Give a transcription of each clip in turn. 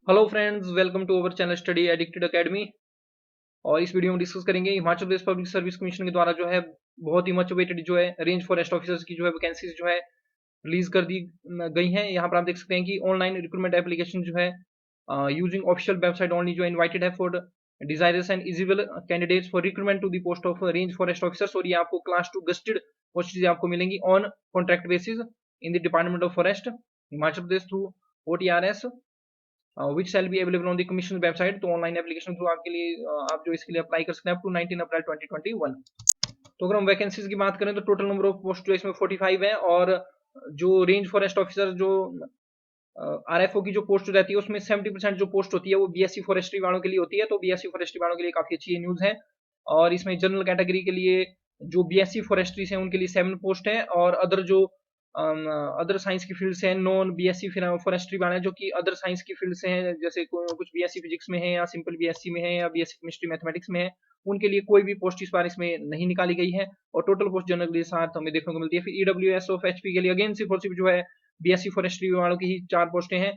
Hello friends, welcome to our channel study addicted academy. और इस video में discuss करेंगे Himachal Pradesh public service commission के द्वारा जो है बहुत ही मच अवेटेड जो है रेंज फॉरेस्ट ऑफिसर्स की जो है वैकेंसीज जो है रिलीज कर दी गई हैं। यहाँ पर आप देख सकते हैं कि ऑनलाइन रिक्रूटमेंट एप्लीकेशन जो है यूजिंग ऑफिशियल वेबसाइट ओनली जो है इनवाइटेड है for desirous and eligible candidates for recruitment to the post of range forest officers. और ये आपको क्लास 2 गस्टेड पोस्ट आपको मिलेंगी on contract basis in the department of forest Himachal Pradesh through OTRS, which shall be available on the commission website. तो online application through आपके लिए आप जो इसके लिए अप्लाई कर सकते हैं अप टू 19 अप्रैल 2021। तो अगर हम वैकेंसीज की बात करें तो टोटल नंबर ऑफ पोस्ट जो इसमें 45 है। और जो रेंज फॉरेस्ट ऑफिसर जो RFO की जो पोस्ट रहती है उसमें 70% जो पोस्ट होती है वो BSc फॉरेस्ट्री वालों के लिए होती है। तो BSc फॉरेस्ट्री वालों के लिए काफी अच्छी न्यूज है। और इसमें जनरल कैटेगरी के लिए जो BSc फॉरेस्ट्री से उनके लिए 7 पोस्ट है। और अदर जो अदर साइंस की फील्ड से हैं, नॉन BSc फॉरेस्ट्री वाले हैं जो कि अदर साइंस की फील्ड से हैं, जैसे कुछ BSc फिजिक्स में है या सिंपल BSc में है या BSc केमिस्ट्री मैथमेटिक्स में है, उनके लिए कोई भी पोस्ट इस बार इसमें नहीं निकाली गई है। और टोटल पोस्ट जनरल के साथ हमें देखने को मिलती है। फिर EWS ऑफ HP के लिए अगेन सिर्फ और सिर्फ जो है BSc फॉरेस्ट्री वालों की ही 4 पोस्टें हैं।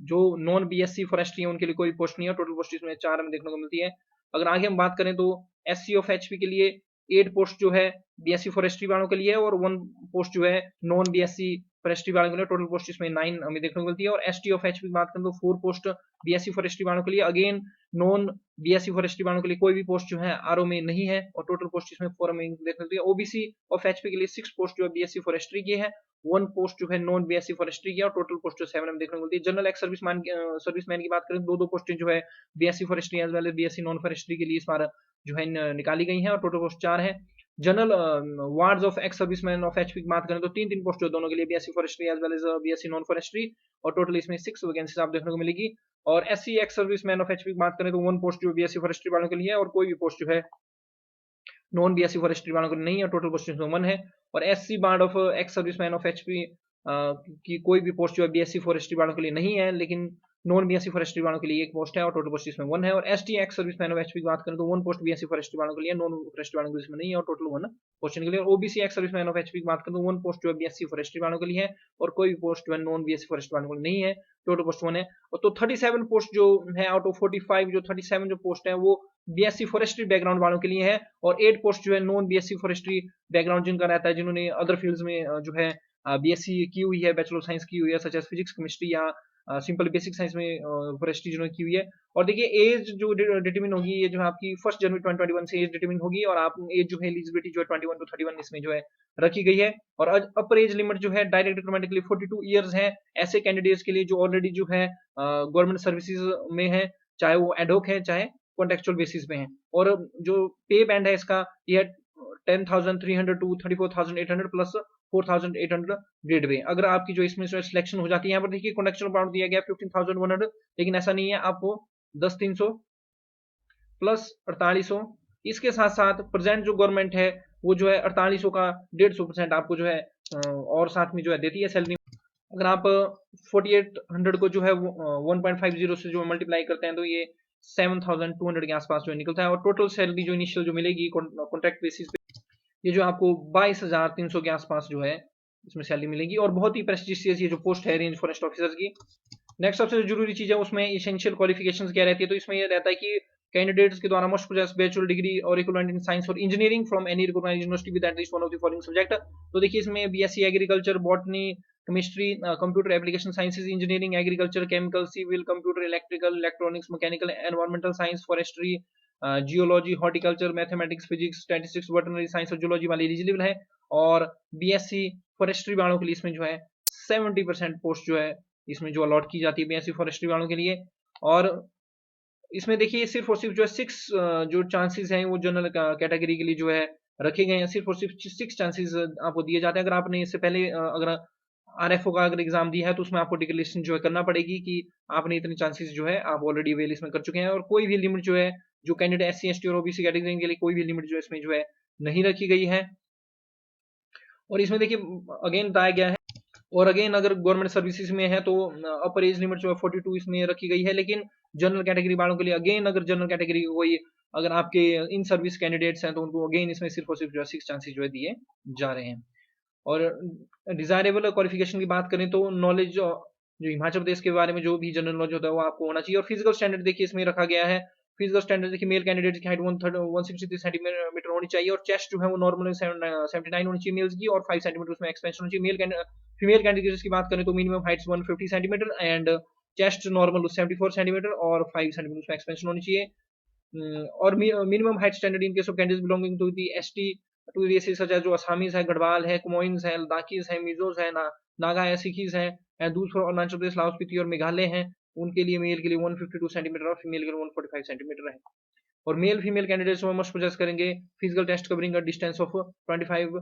जो नॉन BSc फॉरेस्ट्री है उनके लिए कोई पोस्ट नहीं है। टोटल पोस्ट इसमें 4 हमें देखने को मिलती है। अगर आगे हम बात करें तो SC ऑफ HP के लिए 8 पोस्ट जो है BSc फॉरेस्ट्री वालों के लिए है। और 1 पोस्ट जो है नॉन BSc फॉरेस्ट्री वालों के लिए। टोटल पोस्ट इसमें 9 हमें देखने को मिलती है। और ST ऑफ HP की बात करें तो 4 पोस्ट BSc फॉरेस्ट्री वालों के लिए। अगेन नॉन BSc फॉरेस्ट्री वालों के लिए कोई भी पोस्ट जो है RO में नहीं है। और टोटल पोस्ट इसमें 4 हमें देखने को मिलती है। OBC ऑफ HP के लिए 6 पोस्ट जो है BSc फॉरेस्ट्री की है, 1 पोस्ट जो है नॉन BSc फॉरेस्ट्री की है। और टोटल पोस्ट जो 7 हमें देखने को मिलती है। जनरल एक्स सर्विसमैन की बात करें तो 2 पोस्टें जो है BSc forestry as well as BSc non forestry के लिए इस बार जो है निकाली गई हैं। और टोटल पोस्ट 4 है। General wards of ex serviceman of HP की बात करें तो 3 पोस्ट जो दोनों के लिए BSc forestry as well as BSc non forestry. और टोटल इसमें 6 वैकेंसीज आप देखने को मिलेगी। और SC ex serviceman of HP की बात करें तो 1 पोस्ट जो BSc फॉरेस्ट्री वालों के लिए है। और कोई भी पोस्ट जो है नॉन BSc फॉरेस्ट्री वालों को नहीं है। टोटल पोस्ट इसमें 1 है। और SC ward of ex serviceman of HP की कोई भी पोस्ट जो है BSc फॉरेस्ट्री वालों के लिए नहीं है, लेकिन नॉन BSc फॉरेस्ट्री वालों के लिए 1 पोस्ट है। और टोटल पोस्ट इसमें 1 है। और ST x serviceman of HP की बात करें तो 1 पोस्ट BSc फॉरेस्ट्री वालों के लिए, नॉन फॉरेस्ट्री वालों के लिए इसमें नहीं है। और टोटल 1 पोस्ट के लिए। और OBC x serviceman of HP की बात करें तो 1 पोस्ट जो है BSc फॉरेस्ट्री वालों के लिए है। और कोई भी पोस्ट जो है नॉन BSc फॉरेस्ट्री वालों के लिए नहीं है। टोटल पोस्ट 1 है। और तो 37 पोस्ट जो है आउट ऑफ 45, जो 37 जो पोस्ट है वो BSc फॉरेस्ट्री बैकग्राउंड वालों के लिए है। और 8 पोस्ट जो है नॉन BSc फॉरेस्ट्री बैकग्राउंड जिनका रहता है, जिन्होंने अदर फील्ड्स में जो है BSc की हुई है, बैचलर ऑफ साइंस की हुई है, सच एज फिजिक्स केमिस्ट्री या सिंपल बेसिक साइंस में फॉरेस्ट्री जिन्होंने की हुई है। और देखिए एज जो डिटरमिन होगी, ये जो है आपकी 1 जनवरी 2021 से एज डिटरमिन होगी। और आप एज जो है एलिजिबिलिटी जो है 21 टू 31 इसमें जो है रखी गई है। और अपर एज लिमिट जो है डायरेक्ट रिक्रूटमेंट के लिए 42 ईयर्स है ऐसे कैंडिडेट्स के लिए जो ऑलरेडी जो है गवर्नमेंट सर्विसेज में है, चाहे वो एडहोक है चाहे कॉन्टेक्चुअल बेसिस पे है। और जो पे बैंड है इसका ये 10,300 टू 34,800 प्लस 4,800 ग्रेड पे। अगर आपकी जो इसमें सिलेक्शन हो जाती है, यहाँ पर देखिए कॉन्टेक्चुअल अमाउंट दिया गया 15,100, लेकिन ऐसा नहीं है, आपको 10,300 प्लस 4800, इसके साथ साथ प्रेजेंट जो गवर्नमेंट है वो जो है 4800 का 150% आपको जो है और साथ में जो है देती है सैलरी। अगर आप 4800 को जो है 1.50 से जो मल्टीप्लाई करते हैं तो ये 7,200 के आसपास जो निकलता है। और टोटल सैलरी जो इनिशियल जो मिलेगी कॉन्ट्रैक्ट बेसिस पे, ये जो आपको 22,300 के आसपास जो है इसमें सैलरी मिलेगी। और बहुत ही प्रेस्टिजियस ये जो पोस्ट है रेंज फॉरेस्ट ऑफिसर की। नेक्स्ट सबसे जरूरी चीज है उसमें इसेंशियल क्वालिफिकेशंस क्या रहती है। तो इसमें ये रहता है कि कैंडिडेट्स के द्वारा मस्ट पोजेस बैचलर डिग्री और इक्विवेलेंट इन साइंस और engineering from any recognised university with at least one of the following subject. तो देखिए इसमें BSc agriculture, botany, chemistry, computer application sciences, engineering, agriculture, chemical, civil, computer, electrical, electronics, mechanical, environmental science, forestry, geology, horticulture, mathematics, physics, statistics, veterinary science और zoology वाले eligible है। और BSc forestry वालों के लिए इसमें जो है 70% पोस्ट जो है इसमें जो अलॉट की जाती है BSc फॉरेस्ट्री वालों के लिए। और इसमें देखिए सिर्फ और सिर्फ जो है 6 जो चांसेस हैं वो जनरल कैटेगरी के लिए जो है रखे गए हैं। सिर्फ और सिर्फ 6 चांसेस आपको दिए जाते हैं। अगर आपने इससे पहले अगर RFO का अगर एग्जाम दिया है तो उसमें आपको डिक्लेरेशन जो है करना पड़ेगी कि आपने इतने चांसेस जो है आप ऑलरेडी अवेल इसमें कर चुके हैं। और कोई भी लिमिट जो है जो कैंडिडेट SC ST और OBC कैटेगरी के लिए कोई भी लिमिट जो इसमें जो है नहीं रखी गई है। और इसमें देखिए अगेन बताया गया है। और अगेन अगर गवर्नमेंट सर्विसेज में है तो अपर एज लिमिट जो है 42 इसमें रखी गई है। लेकिन जनरल कैटेगरी वालों के लिए अगेन अगर जनरल कैटेगरी कोई अगर आपके इन सर्विस कैंडिडेट्स हैं तो उनको अगेन इसमें सिर्फ और सिर्फ जो है 6 चांसेस जो है दिए जा रहे हैं। और डिजायरेबल क्वालिफिकेशन की बात करें तो नॉलेज जो हिमाचल प्रदेश के बारे में जो भी जनरल नॉलेज होता है वो आपको होना चाहिए। और फिजिकल स्टैंडर्ड देखिए इसमें रखा गया है। फिजिकल स्टैंडर्ड देखिए मेल कैंडिडेट की हाइट 163 सेंटीमीटर होनी चाहिए और चेस्ट जो है वो नॉर्मल 79 होनी चाहिए मेल्स की और 5 सेंटीमीटर उसमें एक्सपेंशन होनी चाहिए। फीमेल कैंडिडेट्स की बात करें तो minimum height 150 centimetre and chest normal 74 centimetre और 5 सेंटीमीटर उसमें एक्सपेंशन होनी चाहिए। और minimum height standard in case of candidates belonging to the ST to races such as जो असामीज है, गढ़वाल है, कुमाऊंस है, लद्दाखीज है, मिजोस है, नागा है, सिखीज है, दूसरा अरुणाचल प्रदेश, लाहौल स्पीति और मेघालय हैं। उनके लिए मेल के लिए 152 सेंटीमीटर और फीमेल के लिए 145 सेंटीमीटर है। और male female candidates must possess करेंगे physical test covering a distance of 25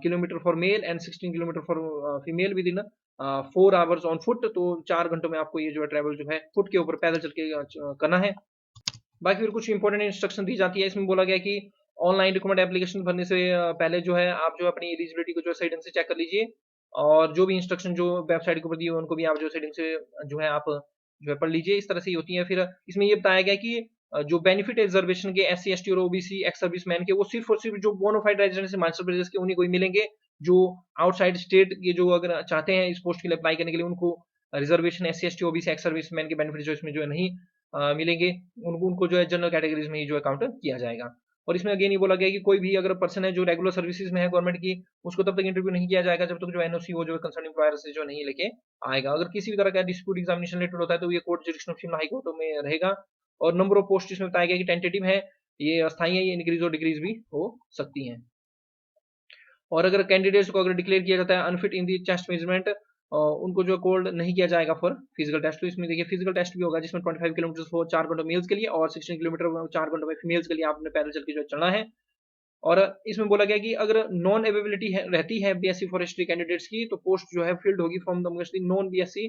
kilometre for male and 16 kilometre for female within 4 hours on foot. तो 4 घंटों में आपको ये जो है ट्रैवल जो है फुट के ऊपर पैदल चल के करना है। बाकी फिर कुछ इंपॉर्टेंट इंस्ट्रक्शन दी जाती है। इसमें बोला गया कि ऑनलाइन रिकमेंड एप्लीकेशन भरने से पहले जो है आप जो अपनी एलिजिबिलिटी को जो है सही ढंग से चेक कर लीजिए और जो भी इंस्ट्रक्शन जो वेबसाइट के ऊपर दी है उनको भी आप जो सही ढंग से जो है आप जो है पढ़ लीजिए। इस तरह से ही होती है। फिर इसमें ये बताया गया कि जो बेनिफिट है रिजर्वेशन के एससी एसटी और ओबीसी एक्स सर्विसमैन के वो सिर्फ और सिर्फ जो बोनाफाइड रेजिडेंट्स हिमाचल प्रदेश के उन्हीं को ही मिलेंगे। जो आउटसाइड स्टेट के जो अगर चाहते हैं इस पोस्ट के लिए अप्लाई करने के लिए उनको reservation SC ST OBC ex serviceman के बेनिफिट जो इसमें जो है नहीं मिलेंगे। उनको जो है जनरल कैटेगरीज में ही जो है काउंट किया जाएगा। और इसमें अगेन ये बोला गया कि कोई भी अगर पर्सन है जो रेगुलर सर्विसेज में है गवर्नमेंट की उसको तब तक इंटरव्यू नहीं किया जाएगा जब तक जो एनओसी वो जो कंसर्न एम्प्लॉयर से जो नहीं लेके आएगा। अगर किसी भी तरह का डिस्प्यूट एग्जामिनेशन रिलेटेड होता है तो ये court jurisdiction of Shimla high court में रहेगा। और नंबर ऑफ पोस्ट इसमें बताया गया कि टेंटेटिव है, ये अस्थायी है, ये इंक्रीज और डिक्रीज भी हो सकती हैं। और अगर कैंडिडेट्स को अगर डिक्लेयर किया जाता है unfit in the chest measurement उनको जो कोल्ड नहीं किया जाएगा फॉर फिजिकल टेस्ट। तो इसमें देखिए फिजिकल टेस्ट भी होगा जिसमें 25 किलोमीटर हो 4 घंटों मेल्स के लिए और 16 किलोमीटर 4 घंटों में फीमेल्स के लिए आपने पैदल चल के जो चलना है। और इसमें बोला गया कि अगर नॉन अवेलेबिलिटी रहती है बीएससी फॉरेस्ट्री कैंडिडेट्स की तो पोस्ट जो है फिल्ड होगी from the non BSc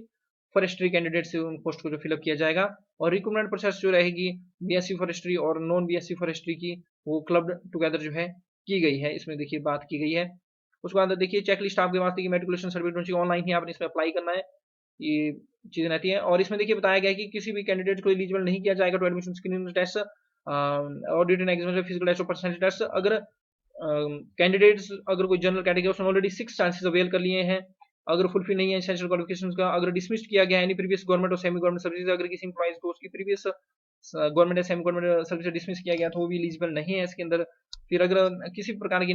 forestry candidate से उन पोस्ट को जो फिलअप किया जाएगा। और रिक्रूटमेंट प्रोसेस जो रहेगी बीएससी फॉरेस्ट्री और नॉन बीएससी फॉरेस्ट्री की वो क्लब टुगेदर जो है की गई है। इसमें देखिए बात की गई है। उसके बाद देखिए चेकलिस्ट आपके वास्ते की मेट्रिकुलेशन सर्टिफिकेट ऑनलाइन ही आपने इसमें अप्लाई करना है, ये चीजें रहती है। और इसमें देखिए बताया गया है कि किसी भी कैंडिडेट को एलिजिबल नहीं किया जाएगा टू एडमिशन स्क्रीनिंग टेस्ट और रिटन एग्जाम फिजिकल टेस्ट और पर्सनैलिटी टेस्ट। अगर कैंडिडेट्स अगर कोई जनरल कैटेगरी उसने ऑलरेडी 6 चांसेस अवेल कर लिए हैं, अगर फुलफिल नहीं है एसेंशियल क्वालिफिकेशंस का, अगर डिसमिस्ड किया गया है एनी प्रीवियस गवर्नमेंट और सेमी गवर्नमेंट सर्विस, अगर किसी एम्प्लॉइज को उसकी प्रीवियस गवर्नमेंट या सेमी गवर्नमेंट सर्विस से डिसमिस किया गया तो वो भी एलिजिबल नहीं है इसके अंदर। फिर अगर किसी प्रकार की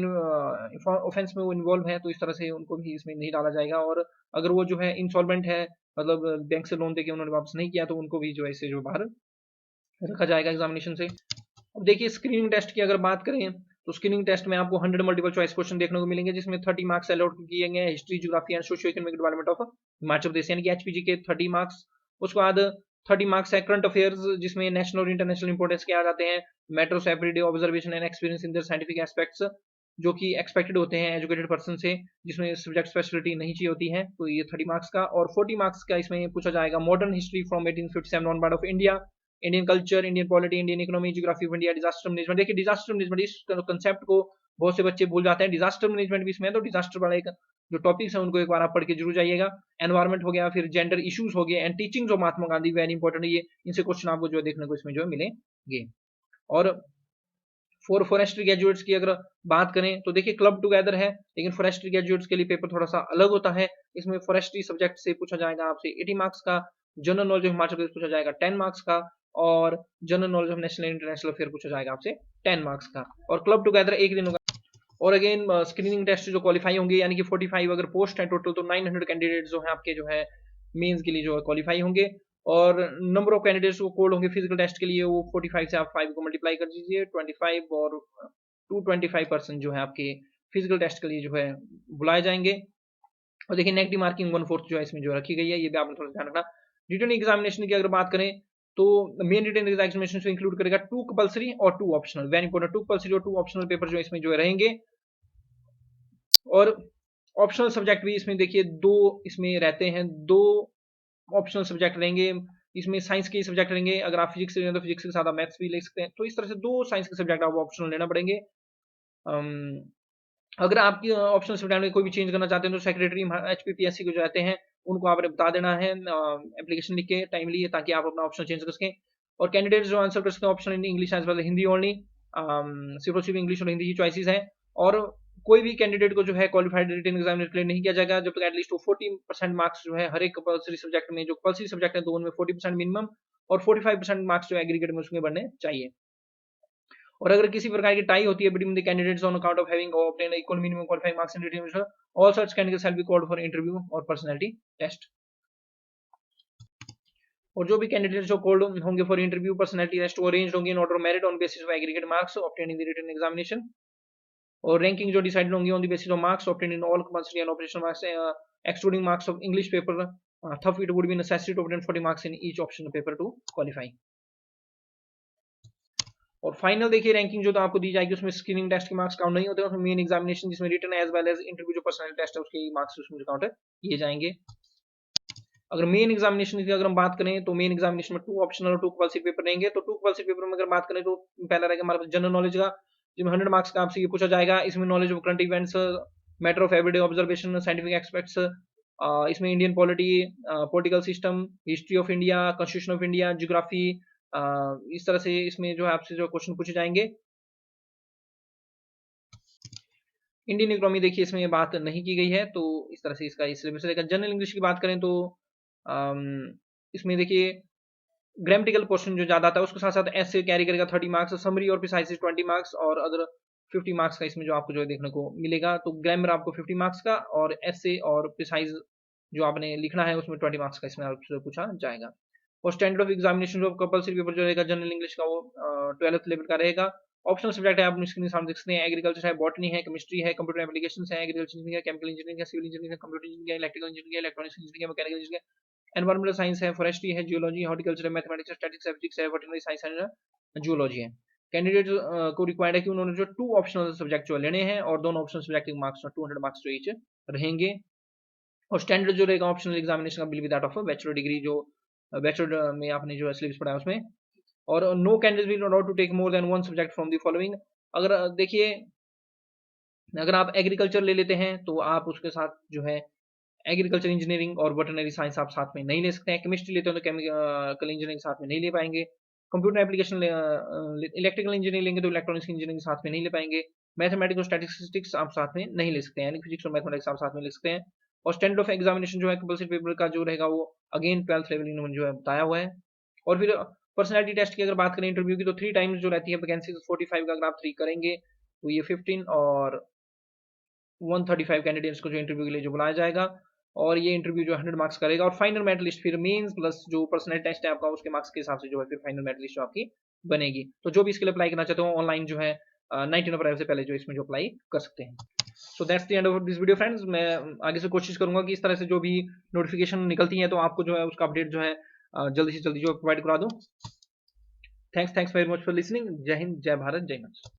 ऑफेंस में वो इन्वॉल्व है तो इस तरह से उनको भी इसमें नहीं डाला जाएगा। और अगर वो जो है इंसॉल्वेंट है मतलब बैंक से लोन देके उन्होंने वापस नहीं किया तो उनको भी जो है इससे जो बाहर रखा जाएगा एग्जामिनेशन से। अब देखिए स्क्रीनिंग टेस्ट की अगर बात करें तो स्क्रीनिंग टेस्ट में आपको 100 मल्टीपल चॉइस क्वेश्चन देखने को मिलेंगे जिसमें 30 मार्क्स अलॉट किए गए हैं history geography and socio economic development of Himachal Pradesh यानी कि एचपीजी के 30 मार्क्स। उसके बाद 30 मार्क्स है करंट अफेयर्स जिसमें नेशनल और इंटरनेशनल इंपोर्टेंस के आ जाते हैं, matters everyday observation and experience in the scientific aspects जो कि एक्सपेक्टेड होते हैं एजुकेटेड पर्सन से, जिसमें सब्जेक्ट स्पेशलिटी नहीं चाहिए होती है। तो ये 30 मार्क्स का। और 40 मार्क्स का इसमें पूछा जाएगा modern history from 1857 on part of India, Indian culture, Indian polity, Indian economy, geography of India, disaster management. देखिए डिजास्टर मैनेजमेंट इस कंसेप्ट को बहुत से बच्चे भूल जाते हैं। डिजास्टर मैनेजमेंट भी इसमें है तो डिजास्टर वाला एक जो टॉपिक्स है उनको एक बार आप पढ़ के जरूर जाइएगा। एनवायरमेंट हो गया, फिर जेंडर इश्यूज हो गए and teachings of Mahatma Gandhi very important, ये इनसे क्वेश्चन आपको जो देखने को इसमें जो मिलेंगे। और फॉरेस्ट्री ग्रेजुएट्स की अगर बात करें तो देखिए क्लब टुगेदर है लेकिन फॉरेस्ट्री ग्रेजुएट्स के लिए पेपर थोड़ा सा अलग होता है। इसमें फॉरेस्ट्री सब्जेक्ट से पूछा जाएगा आपसे 80 मार्क्स का, जनरल नॉलेज ऑफ हिमाचल प्रदेश पूछा जाएगा 10 मार्क्स का और general knowledge of national international affair पूछा जाएगा आपसे 10 मार्क्स का। और क्लब टुगेदर एक दिन होगा। और अगेन स्क्रीनिंग टेस्ट जो क्वालिफाई होंगे यानी कि 45 अगर पोस्ट है टोटल तो 900 कैंडिडेट जो है आपके जो है मेंस के लिए जो है क्वालिफाई होंगे। और नंबर ऑफ कैंडिडेट्स को कोड होंगे फिजिकल टेस्ट के लिए वो 45 से आप 5 को मल्टीप्लाई कर दीजिए 25 और 225% जो है आपके फिजिकल टेस्ट के लिए जो है बुलाए जाएंगे। और देखिए नेगेटिव मार्किंग 1/4 जो है इसमें जो रखी गई है, ये भी आपने थोड़ा ध्यान रखना। रिटन एग्जामिनेशन की अगर बात करें तो मेन रिटन एग्जामिनेशन से इंक्लूड करेगा 2 कंपल्सरी और 2 ऑप्शनल, वेरी इंपॉर्टेंट 2 कंपल्सरी और 2 ऑप्शनल पेपर जो इसमें जो रहेंगे। और ऑप्शनल सब्जेक्ट भी इसमें देखिए 2 इसमें रहते हैं, 2 ऑप्शनल सब्जेक्ट रहेंगे। इसमें साइंस के सब्जेक्ट रहेंगे, अगर आप फिजिक्स से तो फिजिक्स के साथ आप मैथ्स भी ले सकते हैं। तो इस तरह से 2 साइंस के सब्जेक्ट आपको ऑप्शनल लेना पड़ेंगे। अगर आपकी ऑप्शनल सब्जेक्ट में कोई भी चेंज करना चाहते हैं तो सेक्रेटरी एचपीपीएससी को जो रहते हैं उनको आपने बता देना है एप्लीकेशन लिख के टाइमली, ताकि आप अपना ऑप्शन चेंज कर सकें। और कैंडिडेट जो आंसर कर सकें option in English as well Hindi only, सिर्फ और सिर्फ इंग्लिश और हिंदी की चॉइसेस हैं। और कोई भी कैंडिडेट को जो है क्वालिफाइड रिटन एग्जामिनेशन के लिए नहीं किया जाएगा जब तक एटलीस्ट वो 40% मार्क्स जो है हर एक कंपल्सरी सब्जेक्ट में, जो कंपल्सरी सब्जेक्ट है तो उनमें 40% मिनिमम और 45% मार्क्स जो एग्रीगेट में उसमें बनने चाहिए। और अगर किसी प्रकार की टाई होती है between the candidates on account of having obtain equal minimum qualifying marks in written examination, all such candidates shall be called for interview और पर्सनैलिटी टेस्ट। और जो भी कैंडिडेट जो कॉल्ड होंगे फॉर इंटरव्यू पर्सनैलिटी टेस्ट वो arranged होंगे in order merit on basis of aggregate marks obtain in the written examination. और ranking जो डिसाइडेड होंगी on the basis of marks obtain in all compulsory and operational marks excluding marks of English paper, thus it would be necessary to obtain 40 marks in each optional paper to qualify। और final देखिए ranking जो तो आपको दी जाएगी उसमें screening test के marks count नहीं होते, उसमें मेन एग्जामिनेशन जिसमें written as well as interview जो पर्सनल टेस्ट है उसके मार्क्स उसमें काउंट किए जाएंगे। अगर मेन एग्जामिनेशन की अगर हम बात करें तो मेन एग्जामिनेशन में 2 ऑप्शनल और 2 कंपल्सरी पेपर रहेंगे। तो 2 कंपल्सरी पेपर में अगर बात करें तो पहला रहेगा हमारे पास जनरल नॉलेज का, जिसमें 100 मार्क्स का आपसे ये पूछा जाएगा। इसमें knowledge of current events, matter of everyday observation, scientific aspects, इसमें Indian polity, political system, history of India, constitution of India, geography, इस तरह से इसमें जो है आपसे जो क्वेश्चन पूछे जाएंगे। इंडियन इकोनॉमी देखिए इसमें ये बात नहीं की गई है, तो इस तरह से इसका इस सिलेबस रहेगा। जनरल इंग्लिश की बात करें तो अम, इसमें देखिए ग्रामेटिकल क्वेश्चन जो ज्यादा आता है उसके साथ साथ ऐसे कैरी करेगा 30 मार्क्स, समरी और प्रिसाइज 20 मार्क्स और अदर 50 मार्क्स का इसमें जो आपको जो है देखने को मिलेगा। तो ग्रामर आपको 50 मार्क्स का और ऐसे और प्रिसाइज जो आपने लिखना है उसमें 20 मार्क्स का इसमें आपसे पूछा जाएगा। और स्टैंडर्ड ऑफ एग्जामिनेशन जो कंपल्सरी पेपर जो रहेगा जनरल इंग्लिश का वो 12th लेवल का रहेगा। ऑप्शनल सब्जेक्ट है आप स्क्रीन के सामने देख सकते हैं, एग्रीकल्चर है, बॉटनी है, केमिस्ट्री है, कंप्यूटर एप्लीकेशन है, एग्रीकल्चर इंजीनियरिंग है, केमिकल इंजीनियरिंग है, सिविल इंजीनियरिंग है, कंप्यूटर इंजीनियरिंग है, इलेक्ट्रिकल इंजीनियरिंग है, इलेक्ट्रॉनिक्स इंजीनियरिंग है, मैकेनिकल इंजीनियरिंग है, एनवायरमेंटल साइंस है, फॉरेस्ट्री है, जियोलॉजी, हॉर्टिकल्चर है, मैथमेटिक्स है, स्टैटिस्टिक्स है, फिजिक्स है, वेटरनरी साइंस है, जूलॉजी है। कैंडिडेट को रिक्वायर्ड है कि उन्होंने जो 2 ऑप्शनल सब्जेक्ट जो लेने हैं और दोनों ऑप्शनल सब्जेक्ट के मार्क्स 200 मार्क्स जो ईच रहेंगे। और स्टैंडर्ड जो रहेगा ऑप्शनल एग्जामिनेशन का will be that of bachelor degree, जो बैचलर में आपने जो सिलेबस पढ़ा है उसमें। और no candidate will allowed to take more than 1 subject from the following. अगर देखिए अगर आप एग्रीकल्चर ले लेते हैं तो आप उसके साथ जो है एग्रीकल्चर इंजीनियरिंग और वेटरनरी साइंस आप साथ में नहीं ले सकते हैं। केमिस्ट्री लेते हो तो केमिकल इंजीनियरिंग साथ में नहीं ले पाएंगे। कंप्यूटर एप्लीकेशन इलेक्ट्रिकल इंजीनियरिंग लेंगे तो इलेक्ट्रॉनिक्स इंजीनियरिंग साथ में नहीं ले पाएंगे। मैथमेटिक्स और स्टैटिस्टिक्स आप साथ में नहीं ले सकते हैं, यानी फिजिक्स और मैथमेटिक्स आप साथ में ले सकते हैं। और स्टैंडर्ड ऑफ एग्जामिनेशन जो है कंपल्सरी पेपर का जो रहेगा वो अगेन 12th लेवल इन्होंने जो है बताया हुआ है। और फिर पर्सनैलिटी टेस्ट की अगर बात करें इंटरव्यू की तो 3 टाइम्स जो रहती है वैकेंसी 45 का अगर आप 3 करेंगे तो ये 15 और 135 कैंडिडेट्स को जो इंटरव्यू के लिए जो बुलाया जाएगा। और ये इंटरव्यू जो 100 मार्क्स करेगा और फाइनल मेरिट लिस्ट फिर मेंस प्लस जो पर्सनल टेस्ट है आपका उसके मार्क्स के हिसाब से जो है फिर फाइनल मेरिट लिस्ट जो आपकी बनेगी। तो जो भी इसके लिए अप्लाई करना चाहते हो ऑनलाइन जो है 19 अप्रैल से पहले जो इसमें जो अप्लाई कर सकते हैं। So that's the end of this video friends. मैं आगे से कोशिश करूंगा कि इस तरह से जो भी नोटिफिकेशन निकलती है तो आपको जो है उसका अपडेट जो है जल्दी से जल्दी जो प्रोवाइड करा दूं। Thanks very much for listening. जय हिंद, जय भारत, जय हिंद।